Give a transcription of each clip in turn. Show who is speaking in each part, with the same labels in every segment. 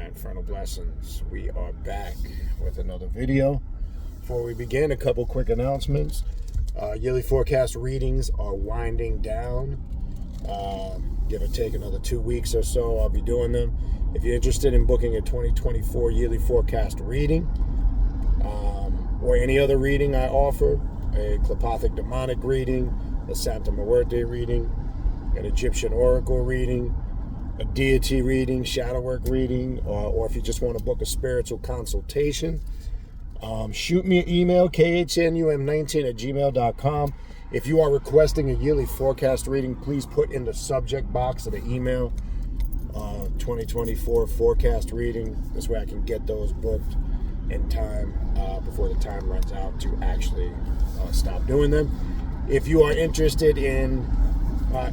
Speaker 1: Infernal Blessings. We are back with another video. Before we begin, a couple quick announcements. Yearly forecast readings are winding down. Give or take another 2 weeks or so, I'll be doing them. If you're interested in booking a 2024 yearly forecast reading, or any other reading I offer, a Klapothic demonic reading, a Santa Muerte reading, an Egyptian oracle reading, a deity reading, shadow work reading, or if you just want to book a spiritual consultation, shoot me an email, khnum19@gmail.com. If you are requesting a yearly forecast reading, please put in the subject box of the email, 2024 forecast reading. This way I can get those booked in time before the time runs out to actually stop doing them. If you are interested in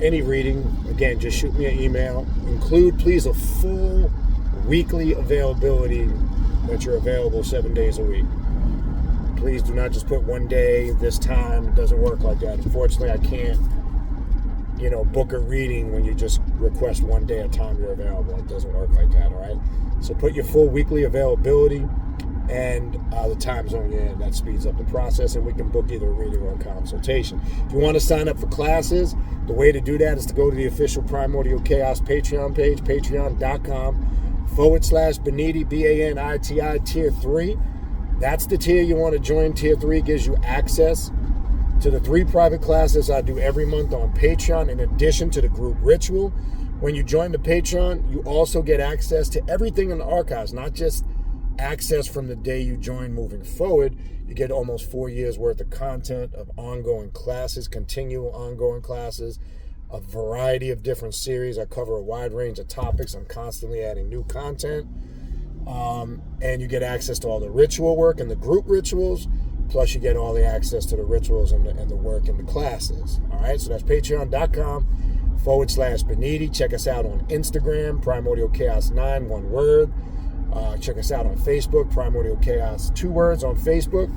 Speaker 1: any reading, again, just shoot me an email. Include, please, a full weekly availability that you're available 7 days a week. Please do not just put one day, this time. It doesn't work like that. Unfortunately, I can't, book a reading when you just request one day at a time you're available. It doesn't work like that, all right? So put your full weekly availability and the time zone you're in. That speeds up the process, and we can book either a reading or a consultation. If you want to sign up for classes, the way to do that is to go to the official Primordial Chaos Patreon page, patreon.com/Baniti, Baniti, Tier 3. That's the tier you want to join. Tier 3 gives you access to the 3 private classes I do every month on Patreon, in addition to the group ritual. When you join the Patreon, you also get access to everything in the archives, not just access from the day you join moving forward. You get almost 4 years worth of content of ongoing classes, continual ongoing classes, a variety of different series. I cover a wide range of topics. I'm constantly adding new content. And you get access to all the ritual work and the group rituals, plus you get all the access to the rituals and the work in the classes. All right, so that's patreon.com/Baniti. Check us out on Instagram, Primordial Chaos 9, one word. Check us out on Facebook, Primordial Chaos, 2 words on Facebook.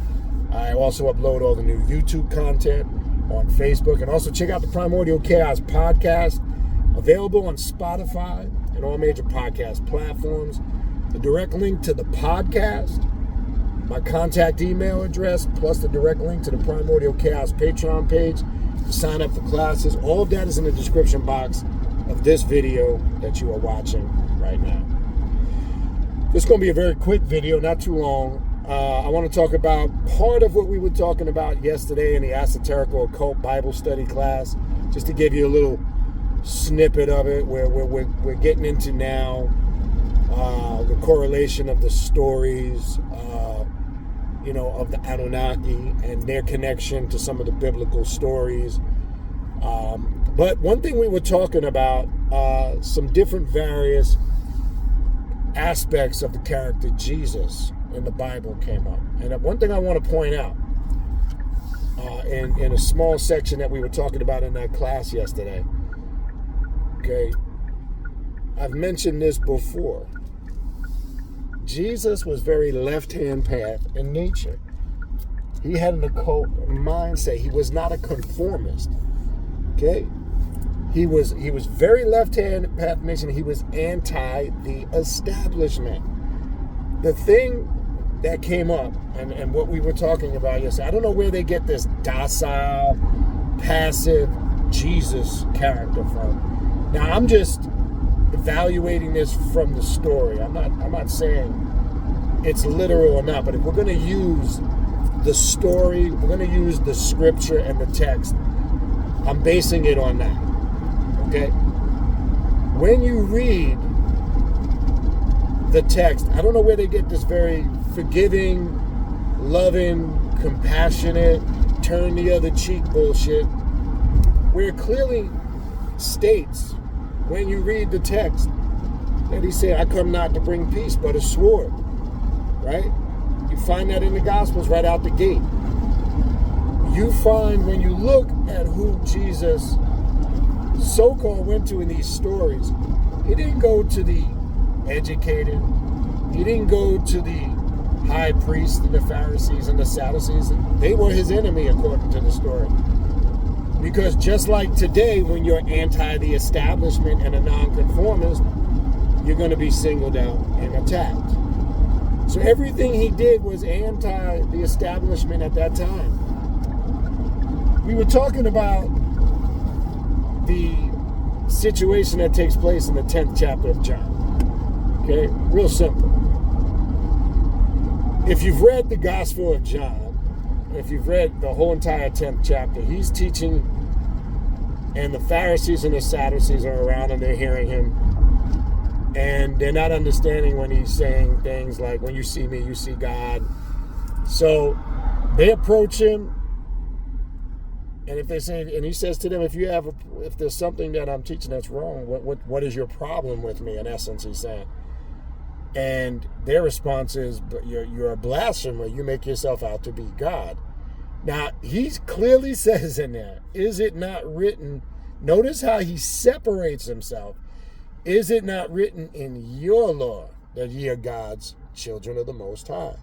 Speaker 1: I also upload all the new YouTube content on Facebook. And also check out the Primordial Chaos podcast, available on Spotify and all major podcast platforms. The direct link to the podcast, my contact email address, plus the direct link to the Primordial Chaos Patreon page to sign up for classes. All of that is in the description box of this video that you are watching right now. This is going to be a very quick video, not too long. I want to talk about part of what we were talking about yesterday in the Esoterical Occult Bible Study class, just to give you a little snippet of it, where we're getting into now the correlation of the stories, of the Anunnaki and their connection to some of the biblical stories. But one thing we were talking about, some different various aspects of the character Jesus in the Bible came up. And one thing I want to point out in a small section that we were talking about in that class yesterday, okay, I've mentioned this before. Jesus was very left-hand path in nature. He had an occult mindset. He was not a conformist, okay? He was very left-hand path nation. He was anti the establishment. The thing that came up, and what we were talking about yesterday, I don't know where they get this docile, passive Jesus character from. Now, I'm just evaluating this from the story. I'm not saying it's literal or not, but if we're going to use the story, we're going to use the scripture and the text, I'm basing it on that. Okay? When you read the text, I don't know where they get this very forgiving, loving, compassionate, turn the other cheek bullshit, where it clearly states, when you read the text, that he said, I come not to bring peace, but a sword. Right? You find that in the Gospels right out the gate. You find, when you look at who Jesus so-called went to in these stories, he didn't go to the educated. He didn't go to the high priests and the Pharisees and the Sadducees. They were his enemy, according to the story. Because just like today, when you're anti the establishment and a nonconformist, you're going to be singled out and attacked. So everything he did was anti the establishment at that time. We were talking about the situation that takes place in the 10th chapter of John. Okay? Real simple. If you've read the Gospel of John, if you've read the whole entire 10th chapter, he's teaching, and the Pharisees and the Sadducees are around and they're hearing him. And they're not understanding when he's saying things like, when you see me, you see God. So they approach him, and if they say, and he says to them, if there's something that I'm teaching that's wrong, what is your problem with me? In essence, he's saying. And their response is, but you're a blasphemer. You make yourself out to be God. Now, he clearly says in there, is it not written? Notice how he separates himself. Is it not written in your law that ye are God's children of the Most High?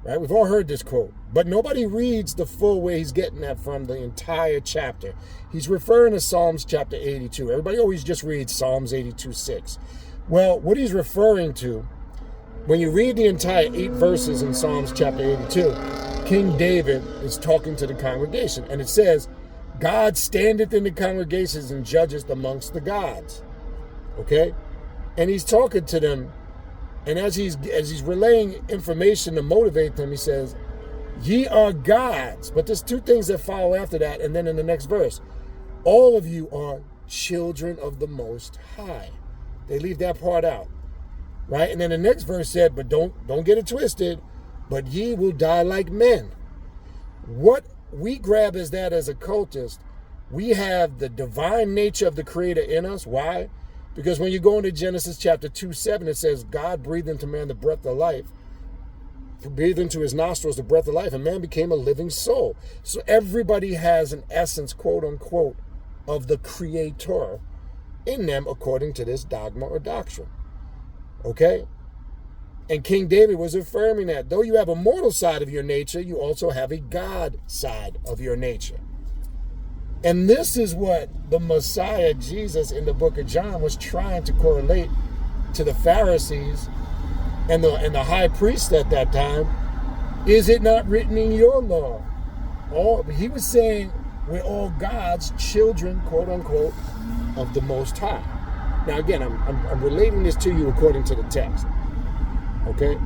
Speaker 1: Right? We've all heard this quote, but nobody reads the full way he's getting that from the entire chapter. He's referring to Psalms chapter 82. Everybody always just reads Psalms 82:6. Well, what he's referring to, when you read the entire 8 verses in Psalms chapter 82, King David is talking to the congregation, and it says, God standeth in the congregations and judgeth amongst the gods. Okay? And he's talking to them, and as he's relaying information to motivate them, he says, ye are gods. But there's 2 things that follow after that, and then in the next verse, all of you are children of the Most High. They leave that part out. Right? And then the next verse said, but don't get it twisted, but ye will die like men. What we grab as that as a cultist, we have the divine nature of the Creator in us. Why? Because when you go into Genesis chapter 2:7, it says, God breathed into man the breath of life, breathed into his nostrils the breath of life, and man became a living soul. So everybody has an essence, quote unquote, of the Creator in them according to this dogma or doctrine. Okay? And King David was affirming that. Though you have a mortal side of your nature, you also have a God side of your nature. And this is what the Messiah, Jesus, in the book of John was trying to correlate to the Pharisees and the high priest at that time. Is it not written in your law? He was saying, we're all God's children, quote unquote, of the Most High. Now again, I'm relating this to you according to the text. Okay?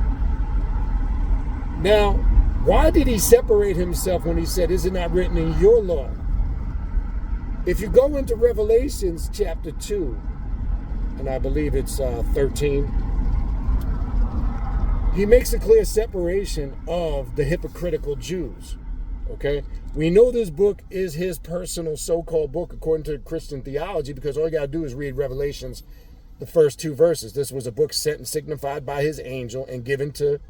Speaker 1: Now, why did he separate himself when he said, is it not written in your law? If you go into Revelations chapter 2, and I believe it's 13, he makes a clear separation of the hypocritical Jews. Okay? We know this book is his personal so-called book according to Christian theology, because all you got to do is read Revelations, the first 2 verses. This was a book sent and signified by his angel and given to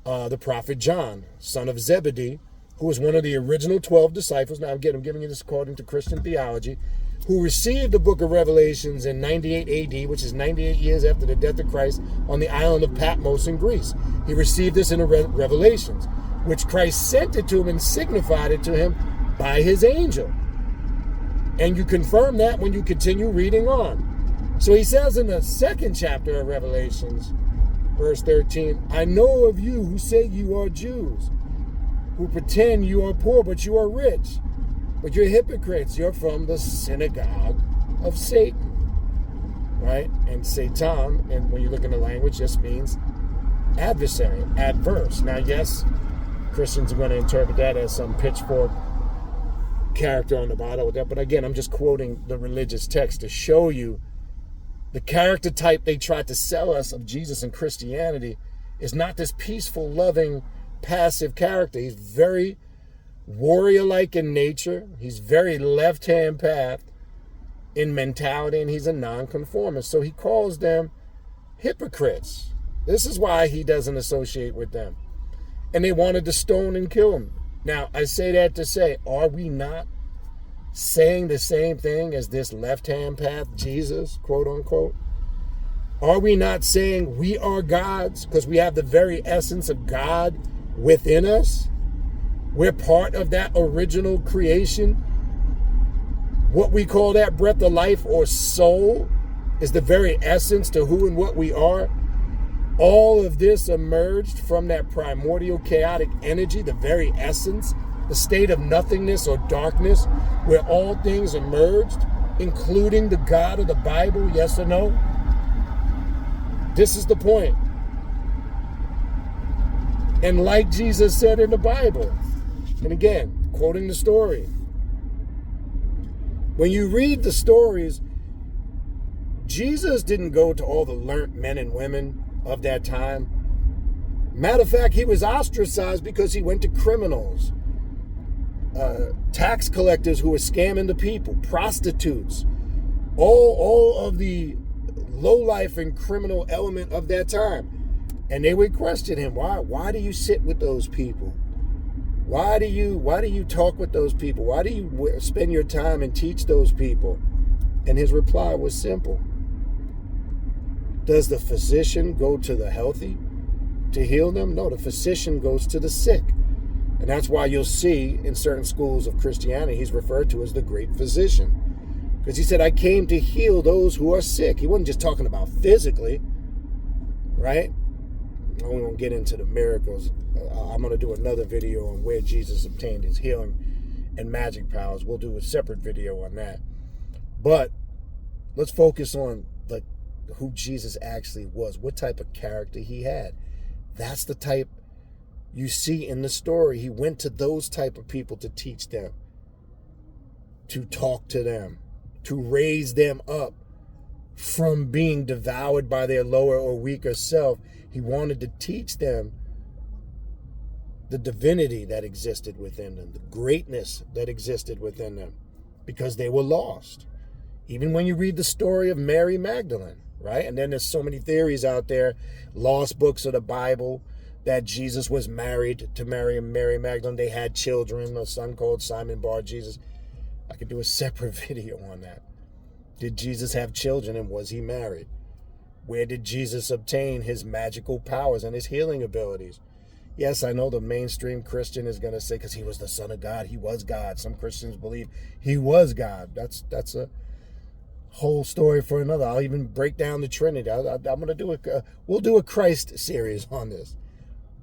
Speaker 1: the prophet John, son of Zebedee, who was one of the original 12 disciples. Now, again, I'm giving you this according to Christian theology, who received the book of Revelations in 98 AD, which is 98 years after the death of Christ, on the island of Patmos in Greece. He received this in the Revelations, which Christ sent it to him and signified it to him by his angel. And you confirm that when you continue reading on. So he says in the 2nd chapter of Revelations, verse 13, I know of you who say you are Jews, who pretend you are poor, but you are rich. But you're hypocrites. You're from the synagogue of Satan. Right? And Satan, and when you look in the language, just means adversary, adverse. Now, yes, Christians are going to interpret that as some pitchfork character on the bottom with that. But again, I'm just quoting the religious text to show you the character type they tried to sell us of Jesus and Christianity is not this peaceful, loving, passive character. He's very warrior-like in nature. He's very left-hand path in mentality, and he's a nonconformist. So he calls them hypocrites. This is why he doesn't associate with them. And they wanted to stone and kill him. Now, I say that to say, are we not saying the same thing as this left-hand path Jesus, quote unquote? Are we not saying we are gods because we have the very essence of God within us? We're part of that original creation. What we call that breath of life or soul is the very essence to who and what we are. All of this emerged from that primordial chaotic energy, the very essence, the state of nothingness or darkness, where all things emerged, including the God of the Bible, yes or no? This is the point. And like Jesus said in the Bible, and again, quoting the story, when you read the stories, Jesus didn't go to all the learned men and women of that time. Matter of fact, he was ostracized because he went to criminals, tax collectors who were scamming the people, prostitutes, all of the lowlife and criminal element of that time. And they would question him, why do you sit with those people? Why do you talk with those people? Why do you spend your time and teach those people? And his reply was simple. Does the physician go to the healthy to heal them? No, the physician goes to the sick. And that's why you'll see in certain schools of Christianity, he's referred to as the great physician. Because he said, I came to heal those who are sick. He wasn't just talking about physically, right? I won't get into the miracles. I'm going to do another video on where Jesus obtained his healing and magic powers. We'll do a separate video on that. But let's focus on who Jesus actually was, what type of character he had. That's the type you see in the story. He went to those type of people to teach them, to talk to them, to raise them up from being devoured by their lower or weaker self. He wanted to teach them the divinity that existed within them, the greatness that existed within them, because they were lost. Even when you read the story of Mary Magdalene, right? And then there's so many theories out there, lost books of the Bible, that Jesus was married to Mary Magdalene. They had children, a son called Simon Bar Jesus. I could do a separate video on that. Did Jesus have children, and was he married? Where did Jesus obtain his magical powers and his healing abilities? Yes, I know the mainstream Christian is going to say, because he was the Son of God, he was God. Some Christians believe he was God. That's a whole story for another. I'll even break down the Trinity. I'm going to we'll do a Christ series on this.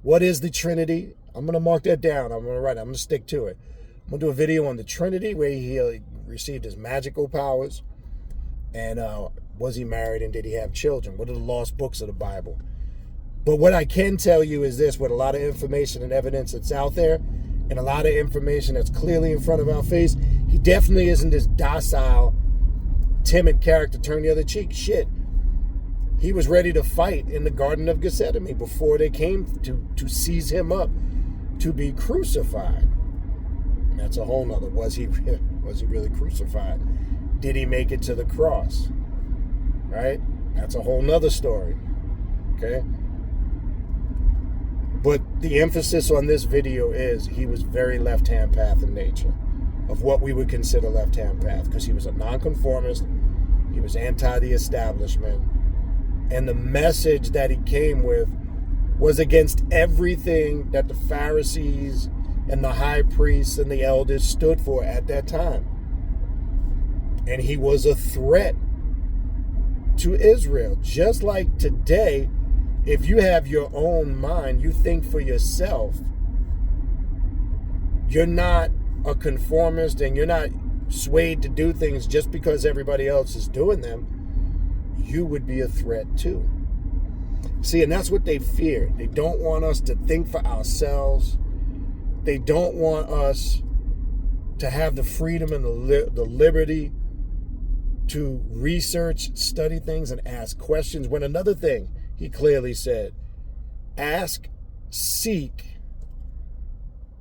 Speaker 1: What is the Trinity? I'm going to mark that down. I'm going to stick to it. I'm going to do a video on the Trinity, where he received his magical powers, and was he married, and did he have children? What are the lost books of the Bible? But what I can tell you is this, with a lot of information and evidence that's out there, and a lot of information that's clearly in front of our face, he definitely isn't this docile, timid character, turn the other cheek. Shit. He was ready to fight in the Garden of Gethsemane before they came to seize him up to be crucified. That's a whole nother. Was he really crucified? Did he make it to the cross? Right? That's a whole nother story. Okay? But the emphasis on this video is he was very left-hand path in nature, of what we would consider left-hand path, because he was a nonconformist, he was anti the establishment, and the message that he came with was against everything that the Pharisees and the high priests and the elders stood for at that time. And he was a threat to Israel. Just like today, if you have your own mind, you think for yourself, you're not a conformist and you're not swayed to do things just because everybody else is doing them, you would be a threat too. See, and that's what they fear. They don't want us to think for ourselves. They don't want us to have the freedom and the liberty to research, study things, and ask questions. When another thing, he clearly said, ask, seek.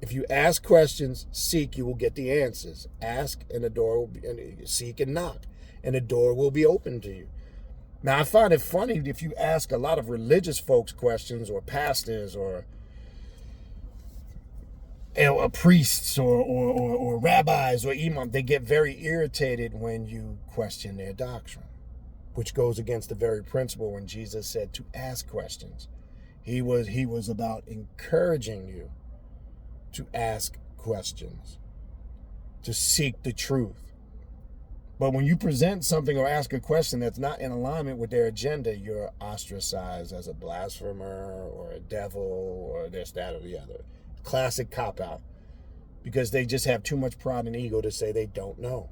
Speaker 1: If you ask questions, seek, you will get the answers. Ask, and the door will be, and seek and knock, and the door will be open to you. Now, I find it funny if you ask a lot of religious folks questions, or pastors, or priests, or rabbis, or imams, they get very irritated when you question their doctrine, which goes against the very principle when Jesus said to ask questions. He was about encouraging you to ask questions, to seek the truth. But when you present something or ask a question that's not in alignment with their agenda, you're ostracized as a blasphemer or a devil or this, that, or the other. Classic cop-out. Because they just have too much pride and ego to say they don't know.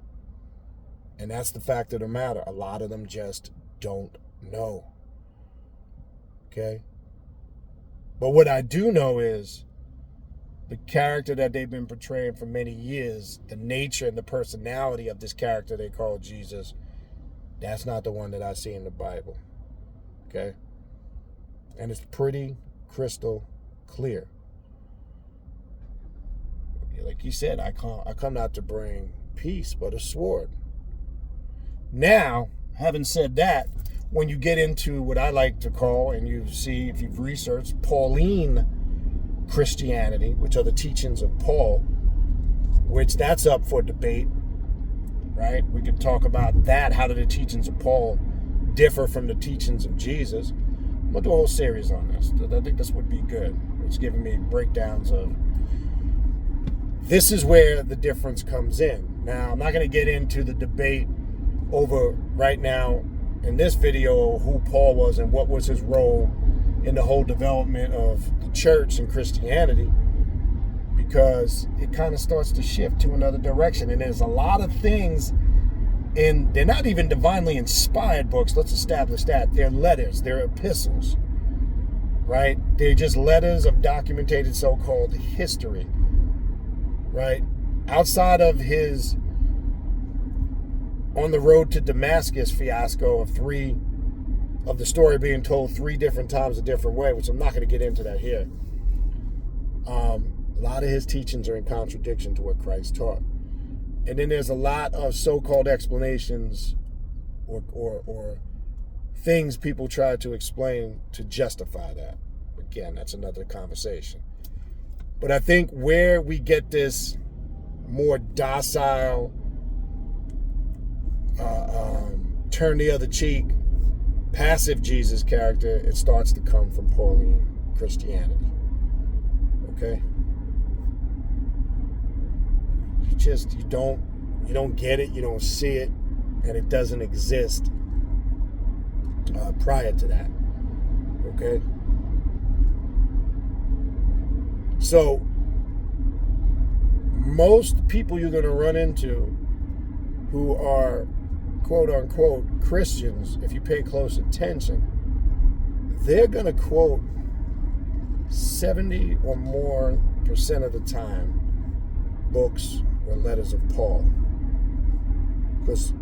Speaker 1: And that's the fact of the matter. A lot of them just don't know. Okay? But what I do know is the character that they've been portraying for many years, the nature and the personality of this character they call Jesus, that's not the one that I see in the Bible. Okay? And it's pretty crystal clear. Like he said, I come not to bring peace, but a sword. Now, having said that, when you get into what I like to call, and you see if you've researched, Pauline Christianity, which are the teachings of Paul, which that's up for debate, right? We could talk about that. How do the teachings of Paul differ from the teachings of Jesus? We'll do a whole series on this. I think this would be good. It's giving me breakdowns of this is where the difference comes in. Now, I'm not going to get into the debate over right now in this video who Paul was and what was his role in the whole development of the church and Christianity, because it kind of starts to shift to another direction. And there's a lot of things, and they're not even divinely inspired books. Let's establish that. They're letters. They're epistles, right? They're just letters of documented so-called history, right? Outside of his on the road to Damascus fiasco of the story being told 3 different times a different way, which I'm not going to get into that here. A lot of his teachings are in contradiction to what Christ taught. And then there's a lot of so-called explanations or things people try to explain to justify that. Again, that's another conversation. But I think where we get this more docile, turn the other cheek, passive Jesus character, it starts to come from Pauline Christianity. Okay? You don't get it, you don't see it, and it doesn't exist prior to that. Okay? So most people you're going to run into who are quote unquote Christians, if you pay close attention, they're going to quote 70 or more % of the time books or letters of Paul. Because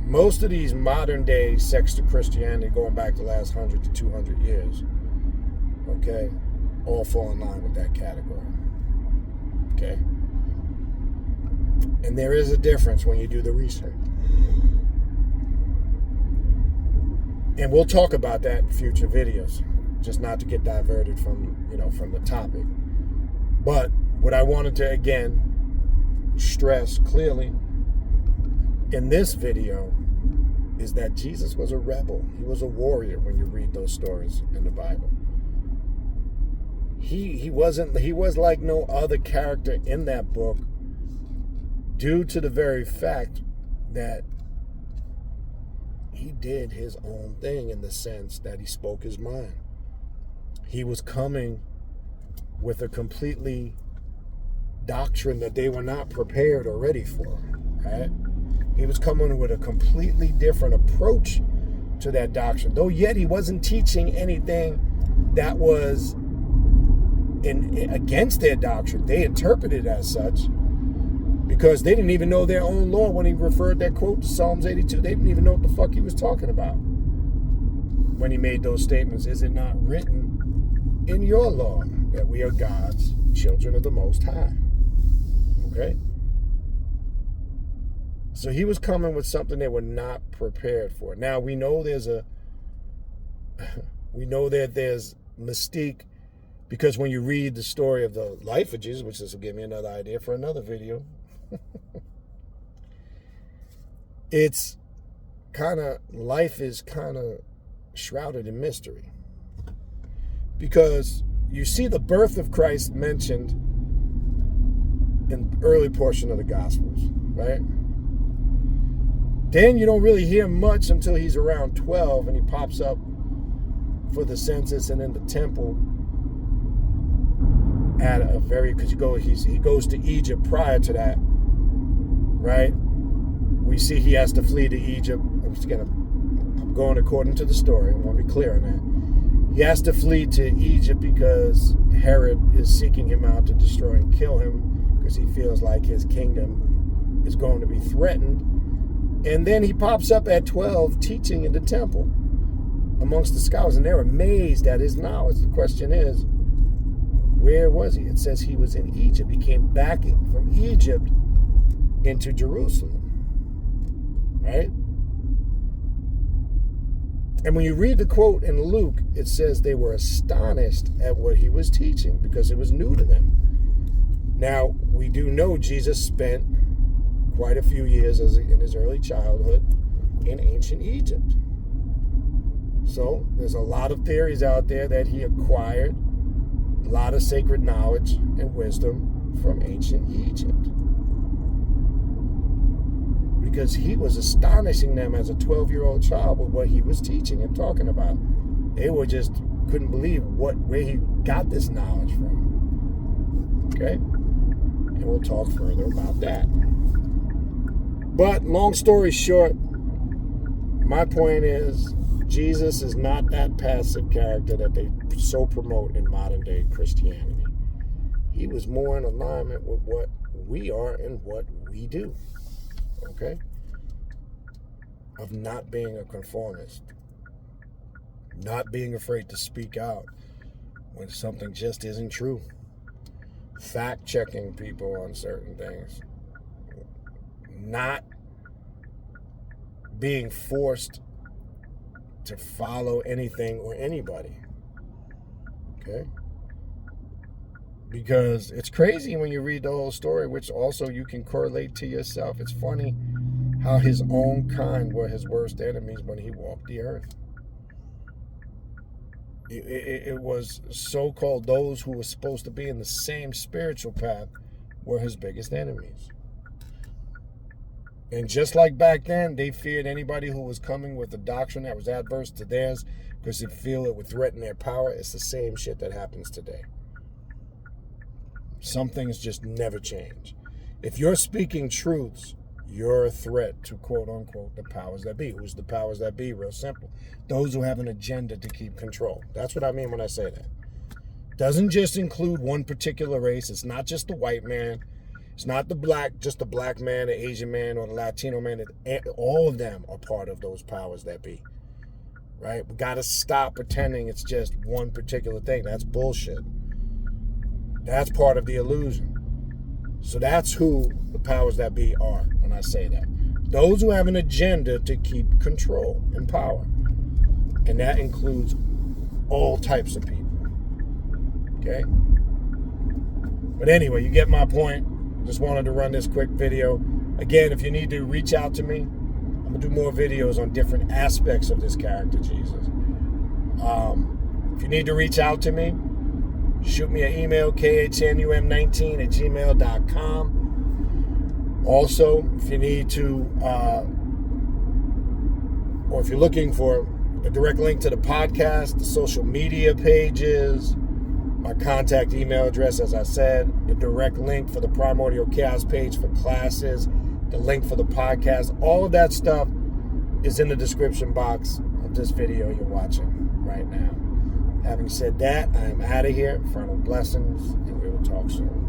Speaker 1: most of these modern day sects to Christianity going back the last 100 to 200 years, okay, all fall in line with that category. Okay? And there is a difference when you do the research. And we'll talk about that in future videos, just not to get diverted from the topic. But what I wanted to, again, stress clearly in this video is that Jesus was a rebel. He was a warrior when you read those stories in the Bible. He was like no other character in that book, due to the very fact that he did his own thing in the sense that he spoke his mind. He was coming with a completely doctrine that they were not prepared or ready for, right? He was coming with a completely different approach to that doctrine, though yet he wasn't teaching anything that was against their doctrine. They interpreted it as such because they didn't even know their own law when he referred that quote to Psalms 82. They didn't even know what the fuck he was talking about when he made those statements. Is it not written in your law that we are God's children of the Most High? Okay? So he was coming with something they were not prepared for. Now we know there's mystique, because when you read the story of the life of Jesus, which this will give me another idea for another video, it's life is kind of shrouded in mystery. Because you see the birth of Christ mentioned in the early portion of the Gospels, right? Then you don't really hear much until he's around 12 and he pops up for the census and in the temple at a very, because he goes to Egypt prior to that, right? We see he has to flee to Egypt. I'm going according to the story. I want to be clear on that. He has to flee to Egypt because Herod is seeking him out to destroy and kill him because he feels like his kingdom is going to be threatened. And then he pops up at 12 teaching in the temple amongst the scholars, and they're amazed at his knowledge. The question is, where was he? It says he was in Egypt. He came back from Egypt into Jerusalem, right? And when you read the quote in Luke, it says they were astonished at what he was teaching because it was new to them. Now, we do know Jesus spent quite a few years in his early childhood in ancient Egypt. So there's a lot of theories out there that he acquired a lot of sacred knowledge and wisdom from ancient Egypt, because he was astonishing them as a 12-year-old child with what he was teaching and talking about. They were just couldn't believe where he got this knowledge from. Okay? And we'll talk further about that. But long story short, my point is Jesus is not that passive character that they so promote in modern day Christianity. He was more in alignment with what we are and what we do. Okay? Of not being a conformist. Not being afraid to speak out when something just isn't true. Fact checking people on certain things. Not being forced to follow anything or anybody. Okay? Because it's crazy when you read the whole story, which also you can correlate to yourself. It's funny how his own kind were his worst enemies when he walked the earth. It was so-called those who were supposed to be in the same spiritual path were his biggest enemies. And just like back then, they feared anybody who was coming with a doctrine that was adverse to theirs because they feel it would threaten their power. It's the same shit that happens today. Some things just never change. If you're speaking truths, you're a threat to quote-unquote the powers that be. Who's the powers that be? Real simple. Those who have an agenda to keep control. That's what I mean when I say that. Doesn't just include one particular race. It's not just the white man. It's not just the black man, the Asian man, or the Latino man. All of them are part of those powers that be. Right? We got to stop pretending it's just one particular thing. That's bullshit. That's part of the illusion. So that's who the powers that be are when I say that. Those who have an agenda to keep control and power. And that includes all types of people. Okay? But anyway, you get my point. Just wanted to run this quick video. Again, if you need to reach out to me, I'm going to do more videos on different aspects of this character, Jesus. If you need to reach out to me, shoot me an email, khnum19@gmail.com. Also, if you need to, or if you're looking for a direct link to the podcast, the social media pages, my contact email address, as I said, the direct link for the Primordial Chaos page for classes, the link for the podcast, all of that stuff is in the description box of this video you're watching right now. Having said that, I am out of here. Infernal blessings, and we will talk soon.